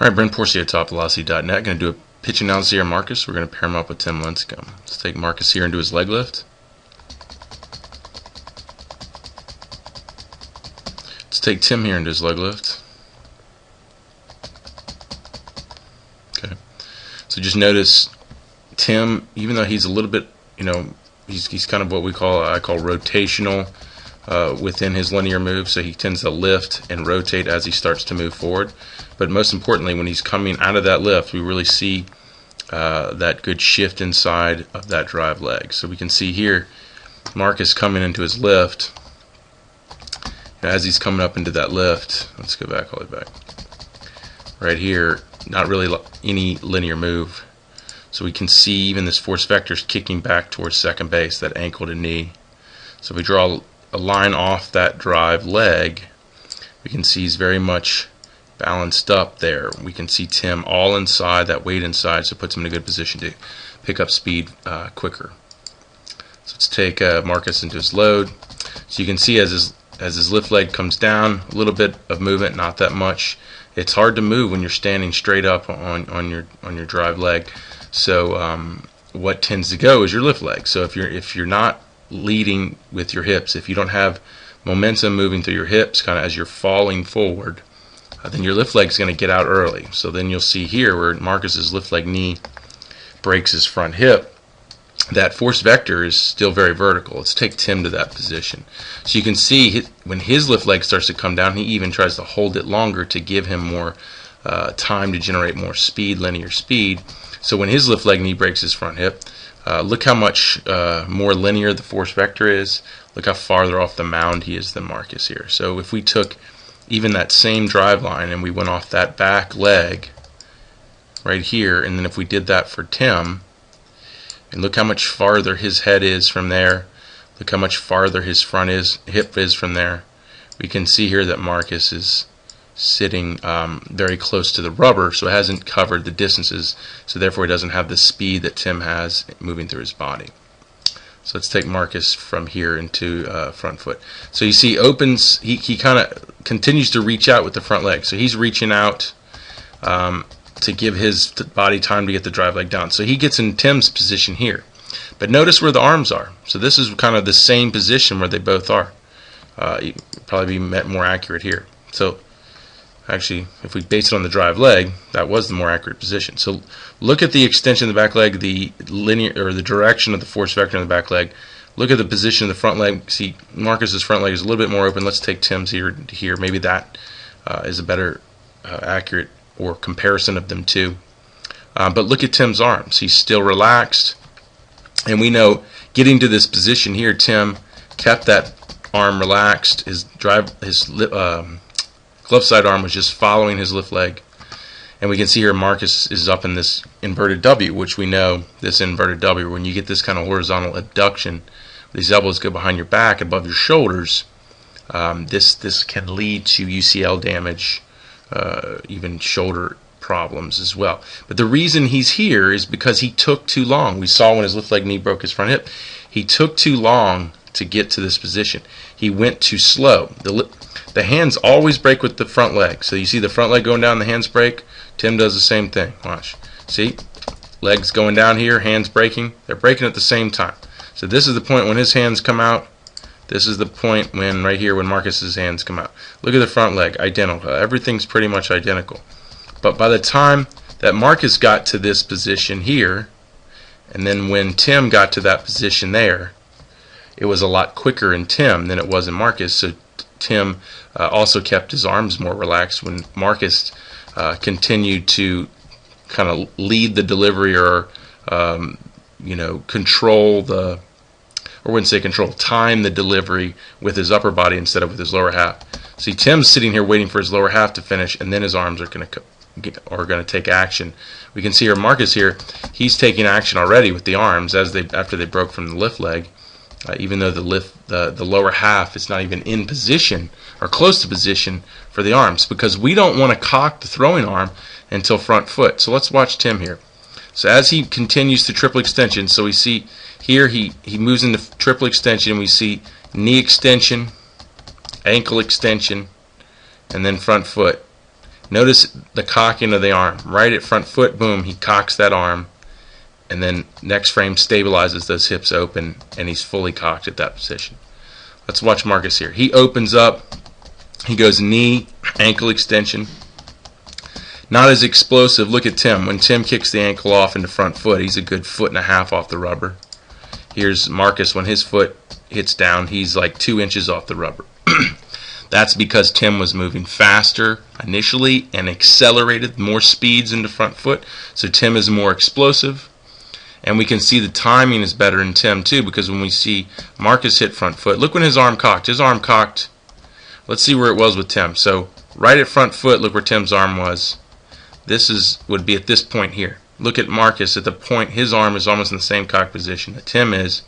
Alright, Brent Pourciau, TopVelocity.net. Going to do a pitch analysis here, Marcus. We're going to pair him up with Tim Lincecum. Let's take Marcus here and do his leg lift. Let's take Tim here and do his leg lift. Okay. So just notice Tim, even though he's a little bit, he's kind of what I call rotational within his linear move, so he tends to lift and rotate as he starts to move forward. But most importantly, when he's coming out of that lift, we really see that good shift inside of that drive leg. So we can see here Marcus coming into his lift. As he's coming up into that lift, let's go back all the way back. Right here, not really any linear move. So we can see even this force vector is kicking back towards second base, that ankle to knee. So if we draw a line off that drive leg, we can see he's very much balanced up there. We can see Tim all inside, that weight inside, so it puts him in a good position to pick up speed quicker. So let's take Marcus into his load. So you can see as his lift leg comes down, a little bit of movement, not that much. It's hard to move when you're standing straight up on your drive leg. So what tends to go is your lift leg. So if you're not leading with your hips, if you don't have momentum moving through your hips kind of as you're falling forward, then your lift leg is going to get out early. So then you'll see here where Marcus's lift leg knee breaks his front hip, that force vector is still very vertical. Let's take Tim to that position. So you can see when his lift leg starts to come down, he even tries to hold it longer to give him more time to generate more speed, linear speed. So when his lift leg knee breaks his front hip, look how much more linear the force vector is. Look how farther off the mound he is than Marcus here. So if we took even that same drive line and we went off that back leg right here, and then if we did that for Tim, and look how much farther his head is from there, look how much farther his hip is from there, we can see here that Marcus is sitting very close to the rubber, so it hasn't covered the distances, so therefore he doesn't have the speed that Tim has moving through his body. So let's take Marcus from here into front foot. So you see opens, he kind of continues to reach out with the front leg. So he's reaching out to give his body time to get the drive leg down. So he gets in Tim's position here. But notice where the arms are. So this is kind of the same position where they both are. Probably be more accurate here. So actually, if we base it on the drive leg, that was the more accurate position. So look at the extension of the back leg, the linear or the direction of the force vector in the back leg. Look at the position of the front leg. See, Marcus's front leg is a little bit more open. Let's take Tim's here to here. Maybe that is a better accurate or comparison of them two. But look at Tim's arms. He's still relaxed, and we know getting to this position here, Tim kept that arm relaxed. His glove side arm was just following his lift leg. And we can see here Marcus is up in this inverted W, which we know this inverted W, when you get this kind of horizontal abduction, these elbows go behind your back, above your shoulders, this can lead to UCL damage, even shoulder problems as well. But the reason he's here is because he took too long. We saw when his lift leg knee broke his front hip, he took too long to get to this position. He went too slow. The hands always break with the front leg. So you see the front leg going down, the hands break. Tim does the same thing. Watch. See? Legs going down here, hands breaking. They're breaking at the same time. So this is the point when his hands come out. This is the point when, right here, when Marcus's hands come out. Look at the front leg, identical. Everything's pretty much identical. But by the time that Marcus got to this position here, and then when Tim got to that position there, it was a lot quicker in Tim than it was in Marcus. So Tim also kept his arms more relaxed when Marcus continued to kind of lead the delivery or control the, or wouldn't say control, time the delivery with his upper body instead of with his lower half. See, Tim's sitting here waiting for his lower half to finish, and then his arms are going to take action. We can see here Marcus here, he's taking action already with the arms after they broke from the lift leg. Even though the lower half is not even in position or close to position for the arms, because we don't want to cock the throwing arm until front foot. So let's watch Tim here. So as he continues to triple extension, so we see here he moves into triple extension, and we see knee extension, ankle extension, and then front foot. Notice the cocking of the arm. Right at front foot, boom, he cocks that arm. And then next frame stabilizes those hips open, and he's fully cocked at that position. Let's watch Marcus here. He opens up. He goes knee, ankle extension. Not as explosive. Look at Tim. When Tim kicks the ankle off into front foot, he's a good 1.5 feet off the rubber. Here's Marcus. When his foot hits down, he's like 2 inches off the rubber. That's because Tim was moving faster initially and accelerated more speeds into front foot. So Tim is more explosive. And we can see the timing is better in Tim too, because when we see Marcus hit front foot, look when his arm cocked. His arm cocked. Let's see where it was with Tim. So right at front foot, look where Tim's arm was. Would be at this point here. Look at Marcus at the point. His arm is almost in the same cock position that Tim is.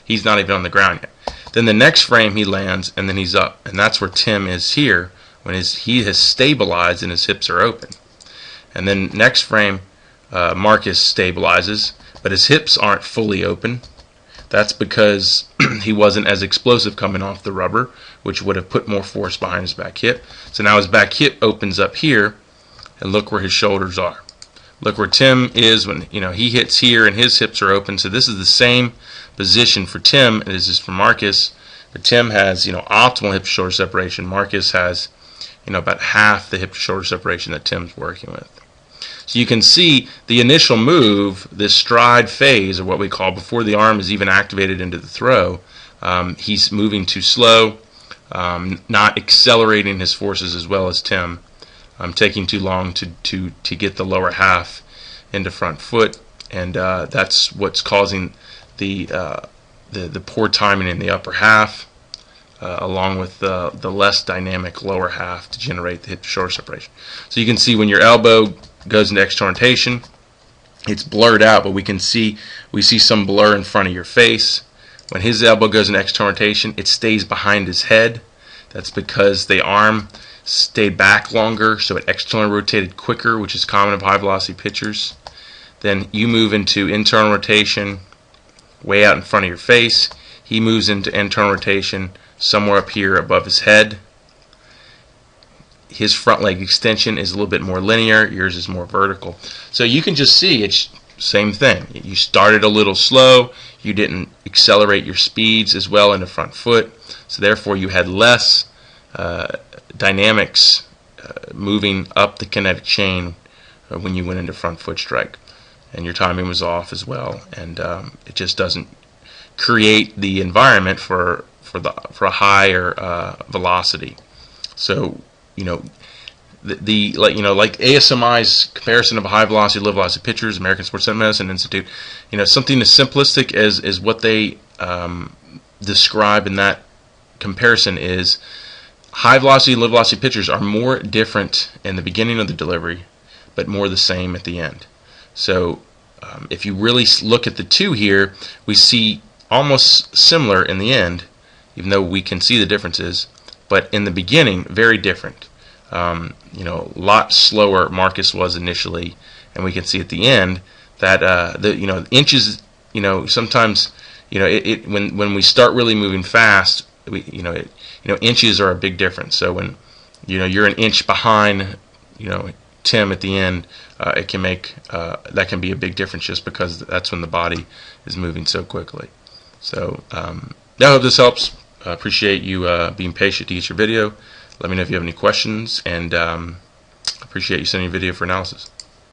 He's not even on the ground yet. Then the next frame he lands, and then he's up. And that's where Tim is here when he has stabilized and his hips are open. And then next frame, Marcus stabilizes, but his hips aren't fully open. That's because he wasn't as explosive coming off the rubber, which would have put more force behind his back hip. So now his back hip opens up here, and look where his shoulders are. Look where Tim is when he hits here and his hips are open. So this is the same position for Tim as is for Marcus. But Tim has optimal hip to shoulder separation. Marcus has about half the hip to shoulder separation that Tim's working with. So you can see the initial move, this stride phase, or what we call before the arm is even activated into the throw, he's moving too slow, not accelerating his forces as well as Tim, taking too long to get the lower half into front foot, and that's what's causing the poor timing in the upper half, along with the less dynamic lower half to generate the hip to shoulder separation. So you can see when your elbow goes into external rotation, it's blurred out, but we see some blur in front of your face. When his elbow goes into external rotation, it stays behind his head. That's because the arm stayed back longer, so it externally rotated quicker, which is common of high velocity pitchers. Then you move into internal rotation way out in front of your face. He moves into internal rotation somewhere up here above his head. His front leg extension is a little bit more linear. Yours is more vertical. So you can just see it's same thing. You started a little slow. You didn't accelerate your speeds as well into front foot. So therefore you had less dynamics moving up the kinetic chain when you went into front foot strike. And your timing was off as well. And it just doesn't create the environment for a higher velocity. So like ASMI's comparison of a high velocity, low velocity pitchers, American Sports Medicine Institute, something as simplistic as what they describe in that comparison is high velocity and low velocity pitchers are more different in the beginning of the delivery, but more the same at the end. So if you really look at the two here, we see almost similar in the end, even though we can see the differences. But in the beginning, very different. A lot slower Marcus was initially, and we can see at the end that the inches. Sometimes when we start really moving fast, inches are a big difference. So when you're an inch behind Tim at the end, it can make that can be a big difference just because that's when the body is moving so quickly. So I hope this helps. Appreciate you being patient to get your video. Let me know if you have any questions, and appreciate you sending your video for analysis.